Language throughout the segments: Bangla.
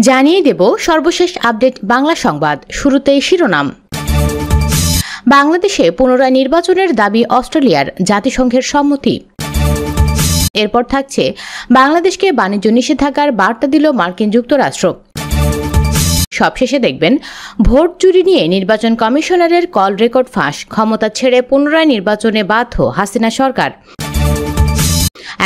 জানিয়ে দেব সর্বশেষ আপডেট বাংলা সংবাদ। শুরুতেই শিরোনাম। বাংলাদেশে পুনরায় নির্বাচনের দাবি অস্ট্রেলিয়ার, জাতিসংঘের সম্মতি। এরপর থাকছে বাংলাদেশকে বাণিজ্য নিষেধাজ্ঞার বার্তা দিল মার্কিন যুক্তরাষ্ট্র। সবশেষে দেখবেন ভোট চুরি নিয়ে নির্বাচন কমিশনারের কল রেকর্ড ফাঁস, ক্ষমতা ছেড়ে পুনরায় নির্বাচনে বাধ্য হাসিনা সরকার।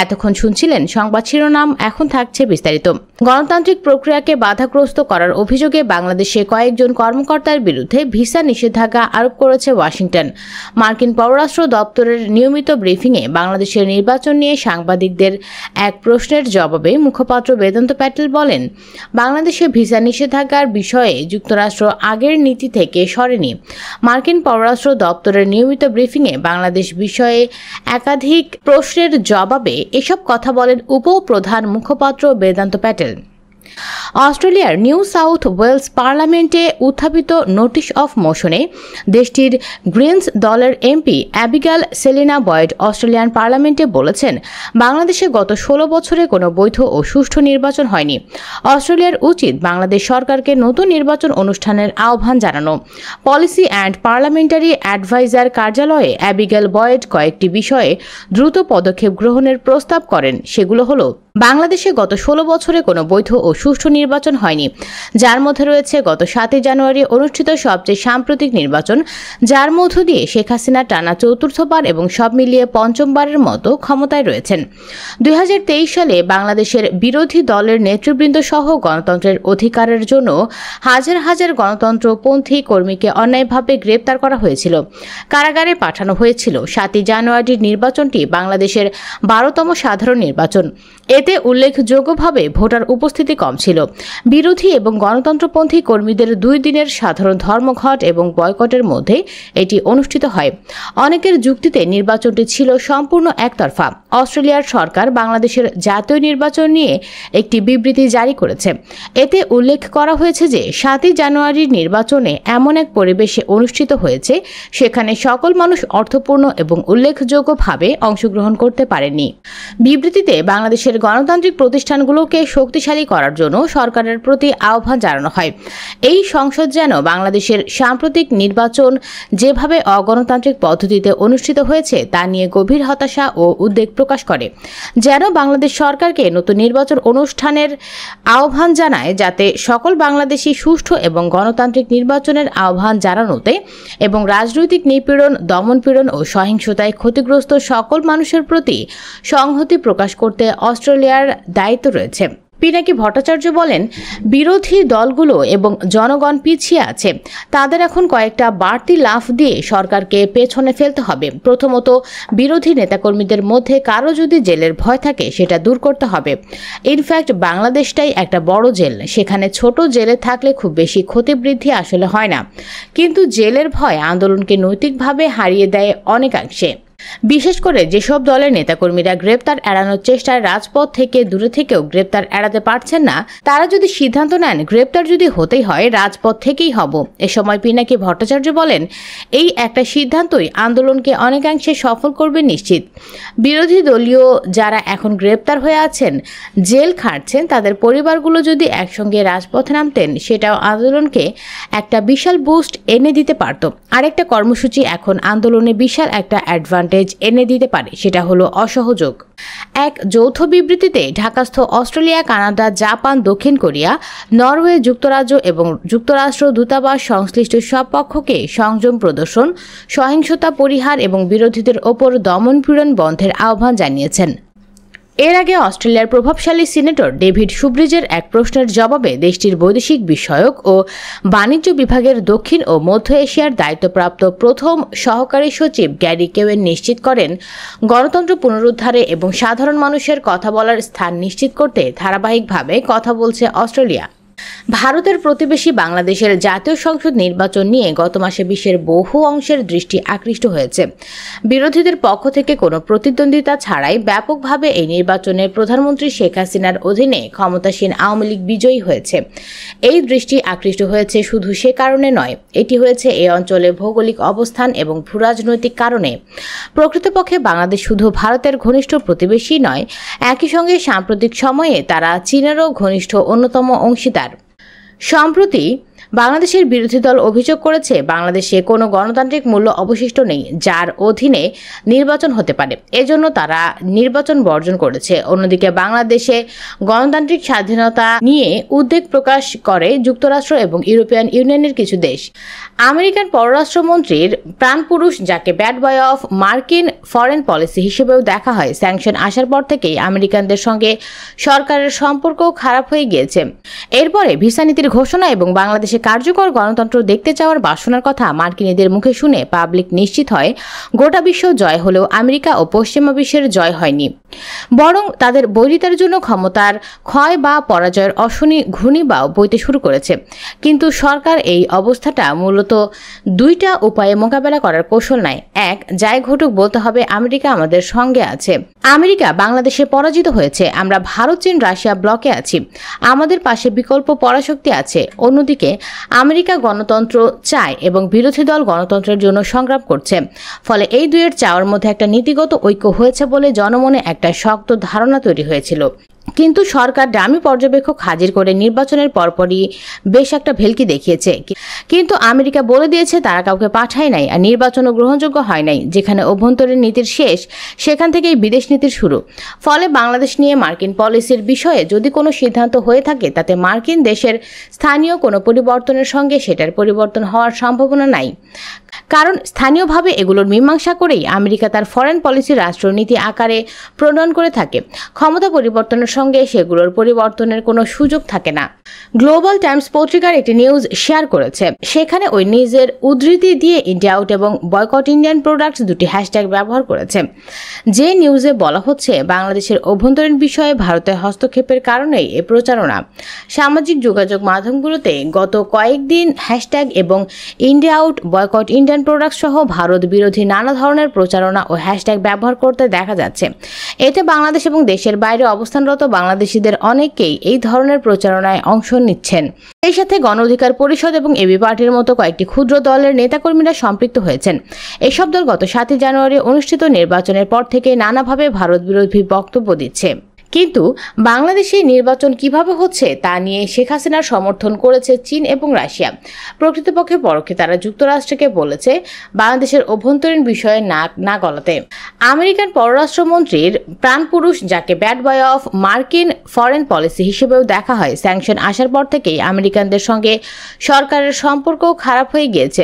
এতক্ষণ শুনছিলেন সংবাদ শিরোনাম, এখন থাকছে বিস্তারিত। গণতান্ত্রিক প্রক্রিয়াকে বাধাগ্রস্ত করার অভিযোগে বাংলাদেশে কয়েকজন কর্মকর্তার বিরুদ্ধে ভিসা নিষেধাজ্ঞা আরোপ করেছে ওয়াশিংটন। মার্কিন পররাষ্ট্র দপ্তরের নিয়মিত ব্রিফিংয়ে বাংলাদেশের নির্বাচন নিয়ে সাংবাদিকদের এক প্রশ্নের জবাবে মুখপাত্র বেদান্ত প্যাটেল বলেন, বাংলাদেশে ভিসা নিষেধাজ্ঞার বিষয়ে যুক্তরাষ্ট্র আগের নীতি থেকে সরেনি। মার্কিন পররাষ্ট্র দপ্তরের নিয়মিত ব্রিফিংয়ে বাংলাদেশ বিষয়ে একাধিক প্রশ্নের জবাবে এসব কথা বলেন উপপ্রধান মুখপাত্র বেদান্ত প্যাটেল। অস্ট্রেলিয়ার নিউ সাউথ ওয়েলস পার্লামেন্টে উত্থাপিত নোটিশ অফ মোশনে দেশটির গ্রিনস দলের এমপি অ্যাবিগাল সেলিনা বয়েড অস্ট্রেলিয়ান পার্লামেন্টে বলেছেন, বাংলাদেশে গত 16 বছরে কোনো বৈধ ও সুষ্ঠু নির্বাচন হয়নি। অস্ট্রেলিয়ার উচিত বাংলাদেশ সরকারকে নতুন নির্বাচন অনুষ্ঠানের আহ্বান জানানো। পলিসি অ্যান্ড পার্লামেন্টারি অ্যাডভাইজার কার্যালয়ে অ্যাবিগাল বয়েড কয়েকটি বিষয়ে দ্রুত পদক্ষেপ গ্রহণের প্রস্তাব করেন। সেগুলো হলো, বাংলাদেশে গত 16 বছরে কোনো বৈধ ও সুষ্ঠু নির্বাচন হয়নি, যার মধ্যে রয়েছে গত 7 জানুয়ারি অনুষ্ঠিত সবচেয়ে সাম্প্রতিক নির্বাচন, যার মধ্য দিয়ে শেখ হাসিনা টানা চতুর্থবার এবং সব মিলিয়ে পঞ্চমবারের মতো ক্ষমতায় রয়েছেন। 2023 সালে বাংলাদেশের বিরোধী দলের নেতৃবৃন্দ সহ গণতন্ত্রের অধিকারের জন্য হাজার হাজার গণতন্ত্রপন্থী কর্মীকে অন্যায়ভাবে গ্রেপ্তার করা হয়েছিল, কারাগারে পাঠানো হয়েছিল। 7 জানুয়ারির নির্বাচনটি বাংলাদেশের 12তম সাধারণ নির্বাচন। এতে উল্লেখযোগ্যভাবে ভোটার উপস্থিতি কম ছিল। বিরোধী এবং গণতন্ত্রপন্থী কর্মীদের 2 দিনের সাধারণ ধর্মঘট এবং বয়কটের মধ্যে এটি অনুষ্ঠিত হয়। অনেকের যুক্তিতে নির্বাচনটি ছিল সম্পূর্ণ একতরফা। অস্ট্রেলিয়ার সরকার বাংলাদেশের জাতীয় নির্বাচন নিয়ে একটি বিবৃতি জারি করেছে। এতে উল্লেখ করা হয়েছে যে 7 জানুয়ারির নির্বাচনে এমন এক পরিবেশে অনুষ্ঠিত হয়েছে সেখানে সকল মানুষ অর্থপূর্ণ এবং উল্লেখযোগ্যভাবে অংশগ্রহণ করতে পারেননি। বিবৃতিতে বাংলাদেশের গণতান্ত্রিক প্রতিষ্ঠানগুলোকে শক্তিশালী করার জন্য সরকারের প্রতি আহ্বান জানানো হয়। এই সংসদ যেন বাংলাদেশের সাম্প্রতিক নির্বাচন যেভাবে অগণতান্ত্রিক পদ্ধতিতে অনুষ্ঠিত হয়েছে তা নিয়ে গভীর হতাশা ও উদ্বেগ প্রকাশ করে। যেন বাংলাদেশ সরকারকে নতুন নির্বাচন অনুষ্ঠানের আহ্বান জানায়, যাতে সকল বাংলাদেশি সুষ্ঠু এবং গণতান্ত্রিক নির্বাচনের আহ্বান জানানোতে এবং রাজনৈতিক নিপীড়ন, দমনপীড়ন ও সহিংসতায় ক্ষতিগ্রস্ত সকল মানুষের প্রতি সংহতি প্রকাশ করতে অস্ট্রেলিয়ার দায়িত্ব রয়েছে। পিনাকি ভট্টাচার্য বলেন, বিরোধী দলগুলো এবং জনগণ পিছিয়ে আছে। তাদের এখন কয়েকটা বাড়তি লাফ দিয়ে সরকারকে পেছনে ফেলতে হবে। প্রথমত, বিরোধী নেতাকর্মীদের মধ্যে কারো যদি জেলের ভয় থাকে সেটা দূর করতে হবে। ইনফ্যাক্ট বাংলাদেশটাই একটা বড় জেল, সেখানে ছোট জেলে থাকলে খুব বেশি ক্ষতিবৃদ্ধি আসলে হয় না, কিন্তু জেলের ভয় আন্দোলনকে নৈতিকভাবে হারিয়ে দেয় অনেকাংশে। বিশেষ করে যেসব দলের নেতাকর্মীরা গ্রেপ্তার এড়ানোর চেষ্টায় রাজপথ থেকে দূরে থেকেও গ্রেপ্তার এড়াতে পারছেন না, তারা যদি সিদ্ধান্ত নেন গ্রেপ্তার যদি হতেই হয় রাজপথ থেকেই হব। এ সময় পিনাকি ভট্টাচার্য বলেন, এই একটা সিদ্ধান্তই আন্দোলনকে অনেকাংশে সফল করবে নিশ্চিত। বিরোধী দলীয় যারা এখন গ্রেপ্তার হয়ে আছেন, জেল খাটছেন, তাদের পরিবারগুলো যদি একসঙ্গে রাজপথে নামতেন সেটাও আন্দোলনকে একটা বিশাল বুস্ট এনে দিতে পারত। আরেকটা কর্মসূচি এখন আন্দোলনে বিশাল একটা অ্যাডভান্টেজ এনে দিতে পারে, সেটা হলো অসহযোগ। এক যৌথ বিবৃতিতে ঢাকাস্থ অস্ট্রেলিয়া, কানাডা, জাপান, দক্ষিণ কোরিয়া, নরওয়ে, যুক্তরাজ্য এবং যুক্তরাষ্ট্র দূতাবাস সংশ্লিষ্ট সব পক্ষকে সংযম প্রদর্শন, সহিংসতা পরিহার এবং বিরোধীদের ওপর দমনপীড়ন বন্ধের আহ্বান জানিয়েছেন। এর আগে অস্ট্রেলিয়ার প্রভাবশালী সিনেটর ডেভিড শুব্রিজের এক প্রশ্নের জবাবে দেশটির বৈদেশিক বিষয়ক ও বাণিজ্য বিভাগের দক্ষিণ ও মধ্য এশিয়ার দায়িত্বপ্রাপ্ত প্রথম সহকারী সচিব গ্যারি কেওয়েন নিশ্চিত করেন, গণতন্ত্র পুনরুদ্ধারে এবং সাধারণ মানুষের কথা বলার স্থান নিশ্চিত করতে ধারাবাহিকভাবে কথা বলছে অস্ট্রেলিয়া। ভারতের প্রতিবেশী বাংলাদেশের জাতীয় সংসদ নির্বাচন নিয়ে গত মাসে বিশ্বের বহু অংশের দৃষ্টি আকৃষ্ট হয়েছে। বিরোধীদের পক্ষ থেকে কোনো প্রতিদ্বন্দ্বিতা ছাড়াই ব্যাপকভাবে এই নির্বাচনে প্রধানমন্ত্রী শেখ হাসিনার অধীনে ক্ষমতাসীন আওয়ামী লীগ বিজয়ী হয়েছে। এই দৃষ্টি আকৃষ্ট হয়েছে শুধু সে কারণে নয়, এটি হয়েছে এই অঞ্চলে ভৌগোলিক অবস্থান এবং ভূরাজনৈতিক কারণে। প্রকৃতপক্ষে বাংলাদেশ শুধু ভারতের ঘনিষ্ঠ প্রতিবেশী নয়, একই সঙ্গে সাম্প্রতিক সময়ে তারা চীনেরও ঘনিষ্ঠ অন্যতম অংশীদার। সম্প্রতি বাংলাদেশের বিরোধী দল অভিযোগ করেছে বাংলাদেশে কোনো গণতান্ত্রিক মূল্য অবশিষ্ট নেই যার অধীনে নির্বাচন হতে পারে, এজন্য তারা নির্বাচন বর্জন করেছে। অন্যদিকে বাংলাদেশে গণতান্ত্রিক স্বাধীনতা নিয়ে উদ্বেগ প্রকাশ করে যুক্তরাষ্ট্র এবং ইউরোপিয়ান ইউনিয়নের কিছু দেশ। আমেরিকান পররাষ্ট্রমন্ত্রীর প্রাণপুরুষ, যাকে ব্যাড বয় অফ মার্কিন ফরেন পলিসি হিসেবেও দেখা হয়, স্যাংশন আসার পর থেকেই আমেরিকানদের সঙ্গে সরকারের সম্পর্ক খারাপ হয়ে গিয়েছে। এরপরে ভিসা নীতির ঘোষণা এবং বাংলাদেশে কার্যকর গণতন্ত্র দেখতে চাওয়ার বাসনার কথা মার্কিনীদের মুখে শুনে পাবলিক নিশ্চিত হয় গোটা বিশ্ব জয় হলেও আমেরিকা ও পশ্চিমা বিশ্বের জয় হয়নি, বরং তাদের বৈরিতার জন্য ক্ষমতার ক্ষয় বা পরাজয়ের অশনি ঘূর্ণিবাও বইতে শুরু করেছে। কিন্তু সরকার এই অবস্থাটা মূলত দুইটা উপায়ে মোকাবেলা করার কৌশল নাই। এক, যাই ঘটুক বলতে হবে আমেরিকা আমাদের সঙ্গে আছে, আমেরিকা বাংলাদেশে পরাজিত হয়েছে, আমরা ভারত, চীন, রাশিয়া ব্লকে আছি, আমাদের পাশে বিকল্প পরাশক্তি আছে। অন্যদিকে আমেরিকা গণতন্ত্র চায় এবং বিরোধী দল গণতন্ত্রের জন্য সংগ্রাম করছে, ফলে এই দুইয়ের চাওয়ার মধ্যে একটা নীতিগত ঐক্য হয়েছে বলে জনমনে একটা শক্ত ধারণা তৈরি হয়েছিল। কিন্তু সরকার ডামি পর্যবেক্ষক হাজির করে নির্বাচনের পরপরই বেশ একটা ভেলকি দেখিয়েছে। কিন্তু আমেরিকা বলে দিয়েছে তারা কাউকে পাঠায় নাই, আর নির্বাচনও গ্রহণযোগ্য হয় নাই। যেখানে অভ্যন্তরীণ নীতির শেষ, সেখান থেকেই বিদেশ নীতির শুরু। ফলে বাংলাদেশ নিয়ে মার্কিন পলিসির বিষয়ে যদি কোনো সিদ্ধান্ত হয়ে থাকে তাতে মার্কিন দেশের স্থানীয় কোনো পরিবর্তনের সঙ্গে সেটার পরিবর্তন হওয়ার সম্ভাবনা নাই, কারণ স্থানীয়ভাবে এগুলোর মীমাংসা করেই আমেরিকা তার ফরেন পলিসি রাষ্ট্রনীতি আকারে প্রণয়ন করে থাকে। ক্ষমতা পরিবর্তনের সঙ্গে সেগুলোর পরিবর্তনের কোনো সুযোগ থাকে না। গ্লোবাল টাইমস পত্রিকার একটি নিউজ শেয়ার করেছে, সেখানে ওই নিউজের উদ্ধৃতি দিয়ে ইন্ডিয়া আউট এবং বয়কট ইন্ডিয়ান প্রোডাক্টস দুটি হ্যাশট্যাগ ব্যবহার করেছে। যে নিউজে বলা হচ্ছে বাংলাদেশের অভ্যন্তরীণ বিষয়ে ভারতের হস্তক্ষেপের কারণেই এই প্রচারণা। সামাজিক যোগাযোগ মাধ্যমগুলোতে গত কয়েকদিন হ্যাশট্যাগ এবং India out, boycott Indian products সহ ভারত বিরোধী নানা ধরনের প্রচারণা ও হ্যাশট্যাগ ব্যবহার করতে দেখা যাচ্ছে। এতে বাংলাদেশ এবং দেশের বাইরে অবস্থানরত বাংলাদেশিদের অনেকেই এই ধরনের প্রচারণায় অংশ নিচ্ছেন। এই সাথে গণ অধিকার পরিষদ এবং এবি পার্টির মতো কয়েকটি ক্ষুদ্র দলের নেতাকর্মীরা সম্পৃক্ত হয়েছেন। এসব দল গত 7 জানুয়ারি অনুষ্ঠিত নির্বাচনের পর থেকে নানাভাবে ভারত বিরোধী বক্তব্য দিচ্ছে। কিন্তু বাংলাদেশে নির্বাচন কিভাবে হচ্ছে তা নিয়ে শেখ হাসিনার সমর্থন করেছে চীন এবং রাশিয়া। প্রকৃতপক্ষে পরোক্ষে তারা যুক্তরাষ্ট্রকে বলেছে বাংলাদেশের অভ্যন্তরীণ বিষয়ে নাক না গলাতে। আমেরিকান পররাষ্ট্রমন্ত্রীর প্রাণপুরুষ, যাকে ব্যাড বয় অফ মার্কিন ফরেন পলিসি হিসেবেও দেখা হয়, স্যাংশন আসার পর থেকেই আমেরিকানদের সঙ্গে সরকারের সম্পর্ক খারাপ হয়ে গিয়েছে।